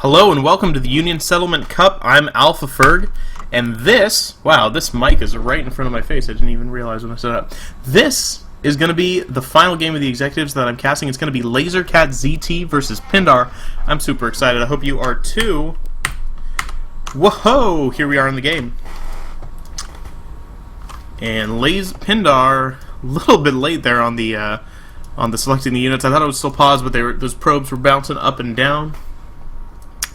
Hello and welcome to the Union Settlement Cup. I'm Alpha Ferg, and this mic is right in front of my face. I didn't even realize when I set it up. This is going to be the final game of the executives that I'm casting. It's going to be LaserCaTzT versus Pindar. I'm super excited. I hope you are too. Whoa! Here we are in the game. And Pindar, a little bit late there on the selecting the units. I thought it was still paused, but those probes were bouncing up and down.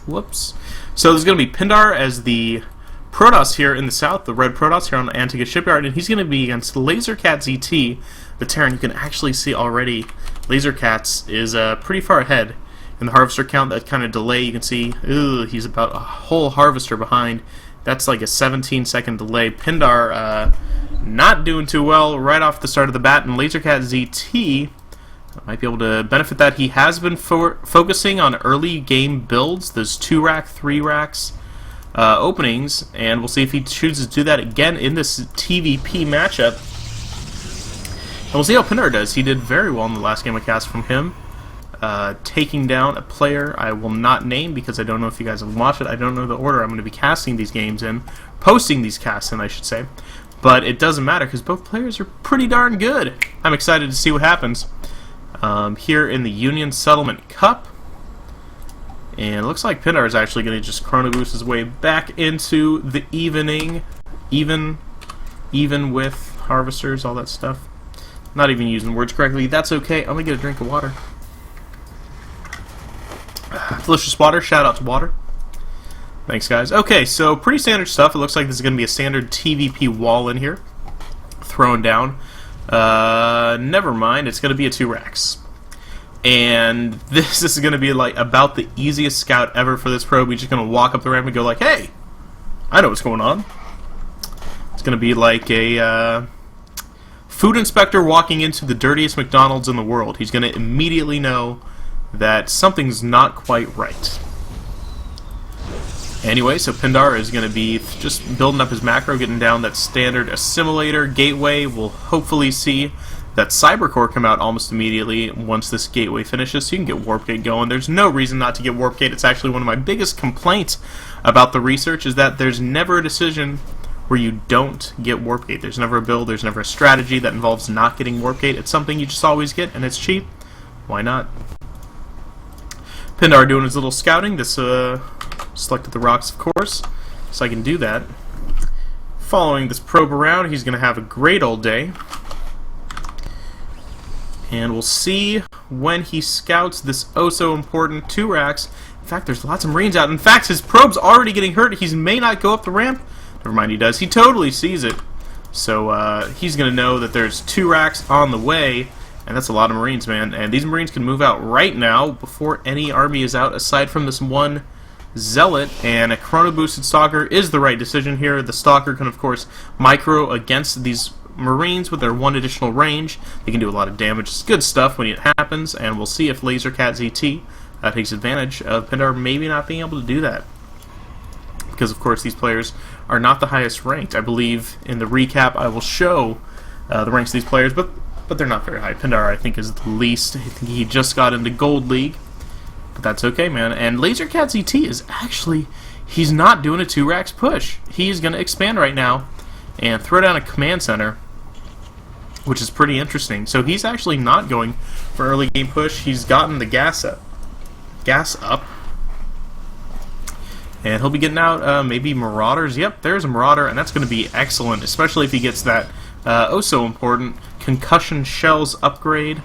Whoops. So there's going to be Pindar as the Protoss here in the south, the red Protoss here on the Antigua Shipyard, and he's going to be against LaserCaTzT, the Terran. You can actually see already LaserCats is pretty far ahead in the harvester count. That kind of delay, you can see, he's about a whole harvester behind. That's like a 17-second delay. Pindar not doing too well right off the start of the bat, and LaserCaTzT might be able to benefit that. He has been focusing on early game builds, those 2-rack, 3-racks openings, and we'll see if he chooses to do that again in this TVP matchup. And we'll see how Pindar does. He did very well in the last game I cast from him, taking down a player I will not name because I don't know if you guys have watched it. I don't know the order I'm going to be casting these games in, posting these casts in, I should say. But it doesn't matter because both players are pretty darn good. I'm excited to see what happens. Here in the Union Settlement Cup, and it looks like Pindar is actually going to just chrono boost his way back into the even with harvesters, all that stuff. Not even using words correctly. That's okay. I'm gonna get a drink of water. Delicious water. Shout out to water. Thanks, guys. Okay, so pretty standard stuff. It looks like this is going to be a standard TVP wall in here, thrown down. Never mind, it's going to be a 2-racks. And this is going to be like about the easiest scout ever for this probe. We're just going to walk up the ramp and go like, hey, I know what's going on. It's going to be like a food inspector walking into the dirtiest McDonald's in the world. He's going to immediately know that something's not quite right. Anyway, so Pindar is going to be just building up his macro, getting down that standard assimilator gateway. We'll hopefully see that Cybercore come out almost immediately once this gateway finishes, so you can get Warp Gate going. There's no reason not to get Warp Gate. It's actually one of my biggest complaints about the research is that there's never a decision where you don't get Warp Gate. There's never a build, there's never a strategy that involves not getting Warp Gate. It's something you just always get, and it's cheap. Why not? Pindar doing his little scouting. This selected the rocks, of course, so I can do that. Following this probe around, he's going to have a great old day. And we'll see when he scouts this oh-so-important 2-racks. In fact, there's lots of Marines out. In fact, his probe's already getting hurt. He may not go up the ramp. Never mind, he does. He totally sees it. So he's going to know that there's 2-racks on the way. And that's a lot of Marines, man. And these Marines can move out right now before any army is out, aside from this one Zealot. And a chrono-boosted Stalker is the right decision here. The Stalker can, of course, micro against these Marines with their 1 additional range. They can do a lot of damage. It's good stuff when it happens. And we'll see if LaserCaTzT takes advantage of Pindar maybe not being able to do that. Because, of course, these players are not the highest ranked. I believe in the recap I will show the ranks of these players, but they're not very high. Pindar, I think, is the least. I think he just got into Gold League. But that's okay, man. And LaserCaTzT is actually, he's not doing a 2-racks push. He's going to expand right now and throw down a command center, which is pretty interesting. So he's actually not going for early game push. He's gotten the gas up. And he'll be getting out maybe Marauders. Yep, there's a Marauder, and that's going to be excellent, especially if he gets that oh-so-important concussion shells upgrade.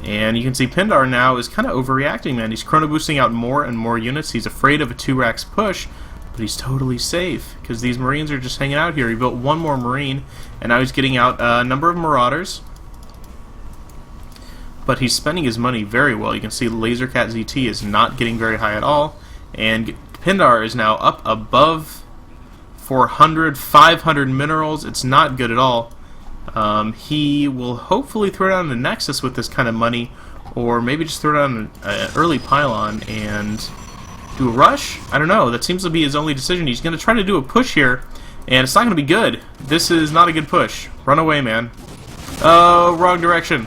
And you can see Pindar now is kind of overreacting, man. He's chrono boosting out more and more units. He's afraid of a 2-racks push, but he's totally safe because these Marines are just hanging out here. He built one more Marine, and now he's getting out a number of Marauders. But he's spending his money very well. You can see LaserCaTzT is not getting very high at all, and Pindar is now up above 400, 500 minerals. It's not good at all. He will hopefully throw down the Nexus with this kind of money, or maybe just throw down an early pylon and do a rush? I don't know. That seems to be his only decision. He's going to try to do a push here, and it's not going to be good. This is not a good push. Run away, man. Oh, wrong direction.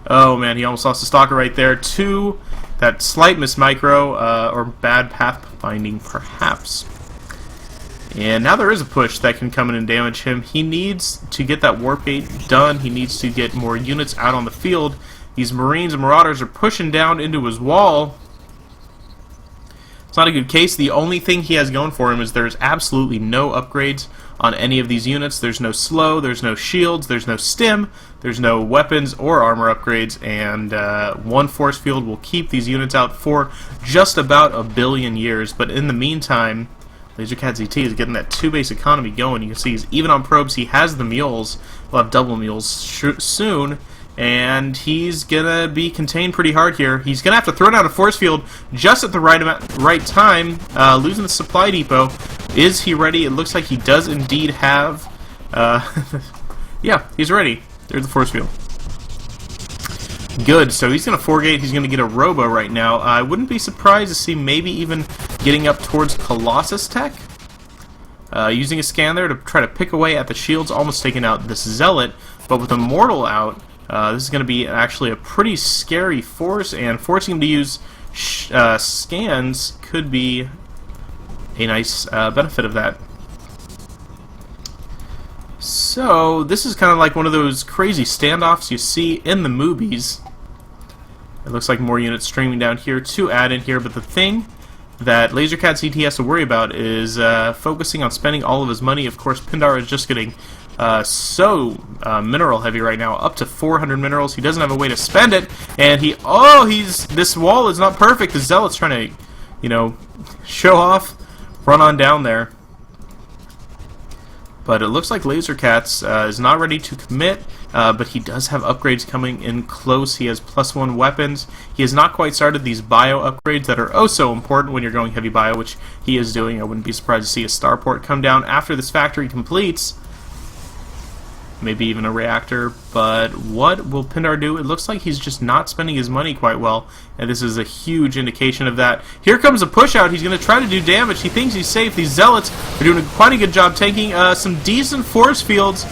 Oh, man, he almost lost the Stalker right there. 2 that slight miss micro, or bad pathfinding, perhaps. And now there is a push that can come in and damage him. He needs to get that warp gate done. He needs to get more units out on the field. These Marines and Marauders are pushing down into his wall. It's not a good case. The only thing he has going for him is there's absolutely no upgrades on any of these units. There's no slow, there's no shields, there's no stim, there's no weapons or armor upgrades, and one force field will keep these units out for just about 1 billion years. But in the meantime, LaserCaTzT is getting that 2-base economy going. You can see he's even on probes. He has the mules. We'll have double mules soon. And he's going to be contained pretty hard here. He's going to have to throw down a force field just at the right time, losing the supply depot. Is he ready? It looks like he does indeed have... yeah, he's ready. There's the force field. Good, so he's going to 4-gate. He's going to get a robo right now. I wouldn't be surprised to see maybe even getting up towards Colossus Tech. Using a scan there to try to pick away at the shields, almost taking out this Zealot. But with Immortal out, this is going to be actually a pretty scary force, and forcing him to use scans could be a nice benefit of that. So, this is kind of like one of those crazy standoffs you see in the movies. It looks like more units streaming down here to add in here, but the thing that LaserCaTzT has to worry about is focusing on spending all of his money. Of course, Pindar is just getting so mineral heavy right now, up to 400 minerals. He doesn't have a way to spend it, and this wall is not perfect. The Zealot's trying to, you know, show off, run on down there. But it looks like LaserCaTzT is not ready to commit, but he does have upgrades coming in close. He has +1 weapons. He has not quite started these bio upgrades that are oh so important when you're going heavy bio, which he is doing. I wouldn't be surprised to see a starport come down after this factory completes. Maybe even a reactor, but what will Pindar do? It looks like he's just not spending his money quite well, and this is a huge indication of that. Here comes a push out. He's going to try to do damage. He thinks he's safe. These Zealots are doing quite a good job tanking some decent force fields,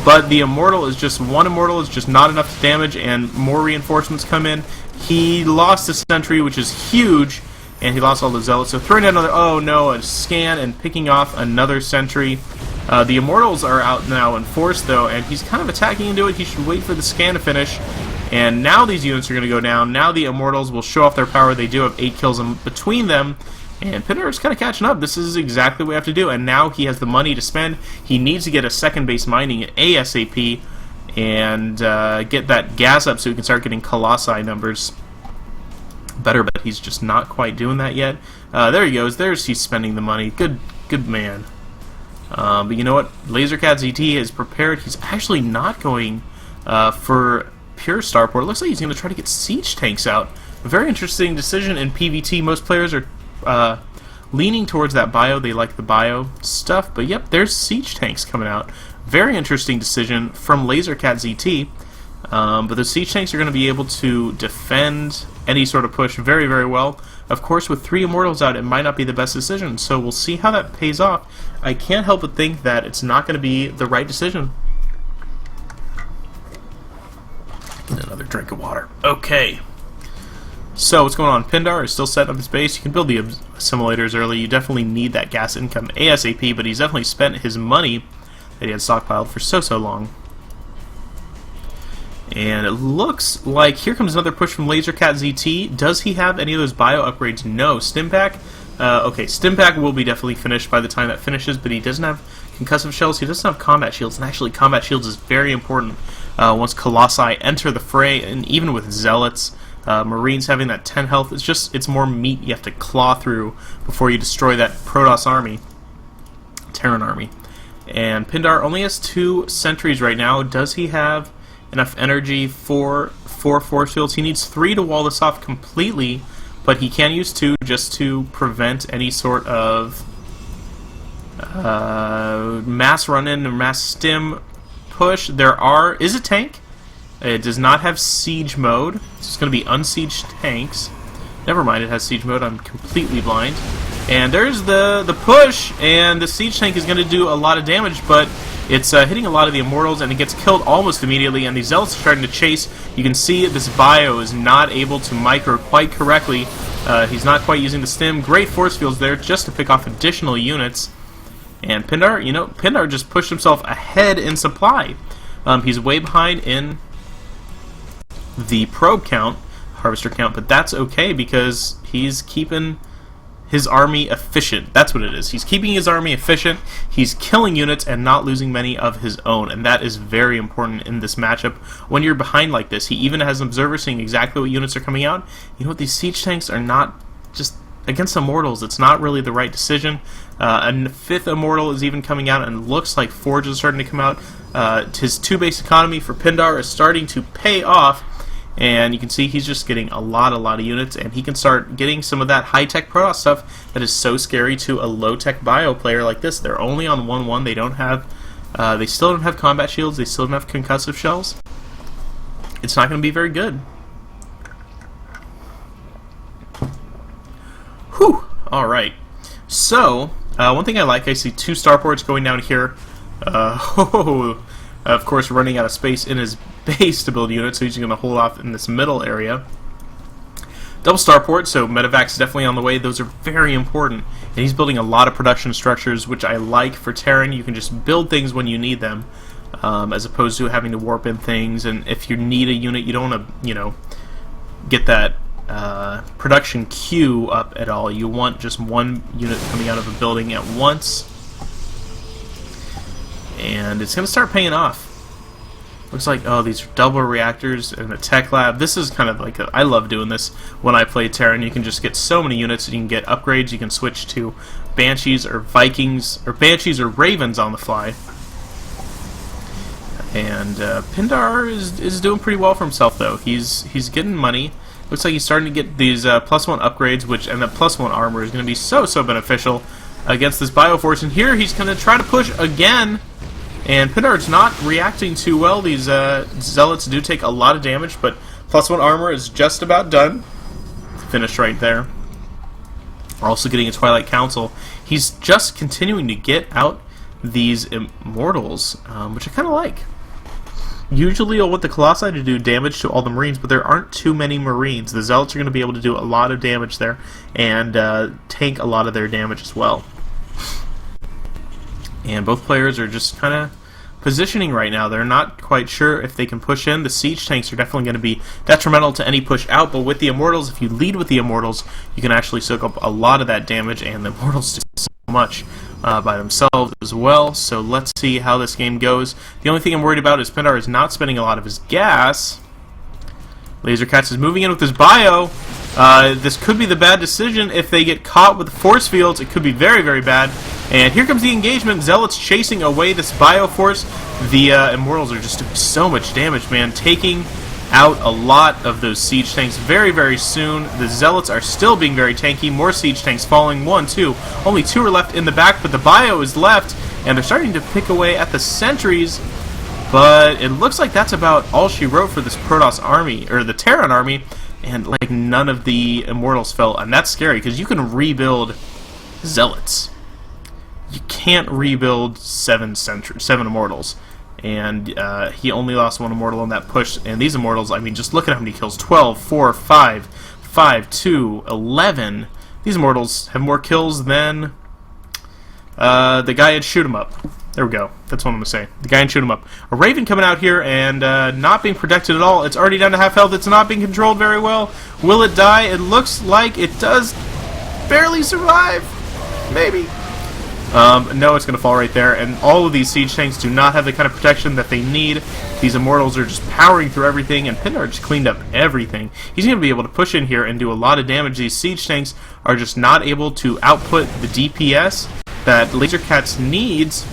but the Immortal is just, one Immortal is just not enough to damage, and more reinforcements come in. He lost a sentry, which is huge, and he lost all the Zealots, so throwing down another, oh no, a scan and picking off another sentry. The Immortals are out now in force, though, and he's kind of attacking into it. He should wait for the scan to finish. And now these units are going to go down. Now the Immortals will show off their power. They do have 8 kills in between them. And Pindar is kind of catching up. This is exactly what we have to do. And now he has the money to spend. He needs to get a second base mining ASAP and get that gas up so he can start getting Colossi numbers better, but he's just not quite doing that yet. There he goes. He's spending the money. Good man. But you know what? LaserCaTzT is prepared. He's actually not going for pure starport. It looks like he's going to try to get siege tanks out. A very interesting decision in PvT. Most players are leaning towards that bio. They like the bio stuff. But yep, there's siege tanks coming out. Very interesting decision from LaserCaTzT. But the siege tanks are going to be able to defend any sort of push very, very well. Of course, with 3 Immortals out, it might not be the best decision, so we'll see how that pays off. I can't help but think that it's not going to be the right decision. Another drink of water. Okay. So, what's going on? Pindar is still setting up his base. You can build the assimilators early. You definitely need that gas income ASAP, but he's definitely spent his money that he had stockpiled for so long. And it looks like here comes another push from LaserCaTzT. Does he have any of those bio upgrades? No. Stimpack? Okay, Stimpack will be definitely finished by the time that finishes, but he doesn't have concussive shells. He doesn't have combat shields, and actually combat shields is very important once Colossi enter the fray, and even with Zealots. Marines having that 10 health, it's more meat you have to claw through before you destroy that Protoss army, Terran army. And Pindar only has 2 sentries right now. Does he have enough energy for 4 force fields? He needs 3 to wall this off completely, but he can use 2 just to prevent any sort of mass run-in or mass stim push. There is a tank. It does not have siege mode. It's going to be unsieged tanks. Never mind, it has siege mode. I'm completely blind. And there's the push, and the siege tank is going to do a lot of damage, but It's hitting a lot of the Immortals, and it gets killed almost immediately, and the Zealots are starting to chase. You can see this bio is not able to micro quite correctly. He's not quite using the stim. Great force fields there just to pick off additional units. And Pindar, Pindar just pushed himself ahead in supply. He's way behind in the probe count, harvester count, but that's okay because he's keeping his army efficient. That's what it is. He's keeping his army efficient. He's killing units and not losing many of his own, and that is very important in this matchup. When you're behind like this, he even has an observer seeing exactly what units are coming out. You know what? These siege tanks are not just against Immortals. It's not really the right decision. A 5th Immortal is even coming out, and looks like Forge is starting to come out. His 2-base economy for Pindar is starting to pay off. And you can see he's just getting a lot of units, and he can start getting some of that high-tech Protoss stuff that is so scary to a low-tech bio player like this. They're only on 1-1. They don't have, they still don't have combat shields. They still don't have concussive shells. It's not going to be very good. Whew. All right. So one thing I see 2 starports going down here. Of course, running out of space in his base to build units, so he's going to hold off in this middle area. Double starport, so medevacs is definitely on the way. Those are very important. And he's building a lot of production structures, which I like for Terran. You can just build things when you need them, as opposed to having to warp in things. And if you need a unit, you don't want to, get that production queue up at all. You want just one unit coming out of a building at once. And it's going to start paying off. Looks like, oh, these are double reactors and a tech lab. This is kind of like I love doing this when I play Terran. You can just get so many units, and you can get upgrades. You can switch to Banshees or Vikings, or Banshees or Ravens on the fly. And Pindar is doing pretty well for himself, though. He's getting money. Looks like he's starting to get these +1 upgrades, and the +1 armor is going to be so beneficial against this Bioforce. And here he's going to try to push again. And Pindar's not reacting too well. These Zealots do take a lot of damage, but +1 armor is just about done. Finished right there. We're also getting a Twilight Council. He's just continuing to get out these Immortals, which I kind of like. Usually you'll want the Colossi to do damage to all the Marines, but there aren't too many Marines. The Zealots are going to be able to do a lot of damage there, and tank a lot of their damage as well. And both players are just kind of positioning right now. They're not quite sure if they can push in. The siege tanks are definitely going to be detrimental to any push out, but with the Immortals, if you lead with the Immortals, you can actually soak up a lot of that damage, and the Immortals do so much by themselves as well. So let's see how this game goes. The only thing I'm worried about is Pindar is not spending a lot of his gas. LaserCaTzT is moving in with his bio. This could be the bad decision. If they get caught with the force fields, it could be very bad. And here comes the engagement. Zealots chasing away this Bioforce. The Immortals are just doing so much damage, man. Taking out a lot of those siege tanks very soon. The Zealots are still being very tanky. More siege tanks falling. 1, 2. Only 2 are left in the back, but the bio is left. And they're starting to pick away at the sentries. But it looks like that's about all she wrote for this Protoss army, or the Terran army. And like none of the Immortals fell. And that's scary, because you can rebuild Zealots. You can't rebuild 7 Immortals. And he only lost 1 Immortal in that push. And these Immortals, I mean, just look at how many kills. 12, 4, 5, 5, 2, 11. These Immortals have more kills than the guy in Shoot 'em Up. There we go. That's what I'm going to say. The guy in Shoot 'em Up. A Raven coming out here and not being protected at all. It's already down to half health. It's not being controlled very well. Will it die? It looks like it does barely survive. Maybe. No, it's going to fall right there, and all of these siege tanks do not have the kind of protection that they need. These Immortals are just powering through everything, and Pindar just cleaned up everything. He's going to be able to push in here and do a lot of damage. These siege tanks are just not able to output the DPS that LaserCaTzT needs.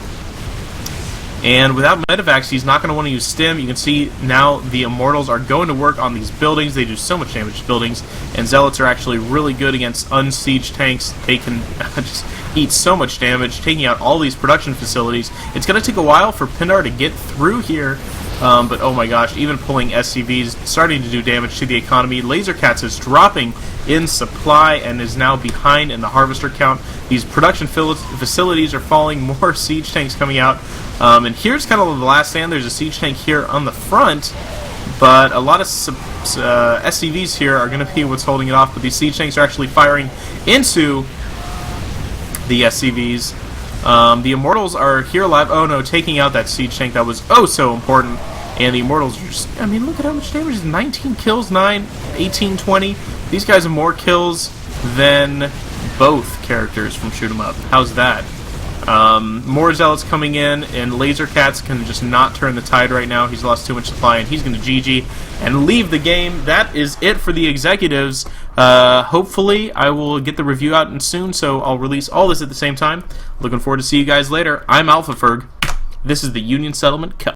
And without medevacs, he's not going to want to use stim. You can see now the Immortals are going to work on these buildings. They do so much damage to buildings. And Zealots are actually really good against unsieged tanks. They can just eat so much damage, taking out all these production facilities. It's going to take a while for Pindar to get through here. But oh my gosh, even pulling SCVs, starting to do damage to the economy. LaserCaTzT is dropping in supply and is now behind in the harvester count. These production facilities are falling, more siege tanks coming out. And here's kind of the last stand. There's a siege tank here on the front, but a lot of SCVs here are going to be what's holding it off. But these siege tanks are actually firing into the SCVs. The Immortals are here alive. Oh no, taking out that siege tank that was oh so important. And the Immortals are just, I mean, look at how much damage. 19 kills, 9, 18, 20. These guys have more kills than both characters from Shoot 'em Up. How's that? More Zealots coming in, and LaserCaTzT can just not turn the tide right now. He's lost too much supply, and he's going to GG and leave the game. That is it for the executives. Hopefully, I will get the review out soon, so I'll release all this at the same time. Looking forward to see you guys later. I'm AlphaFerg. This is the Union Settlement Cup.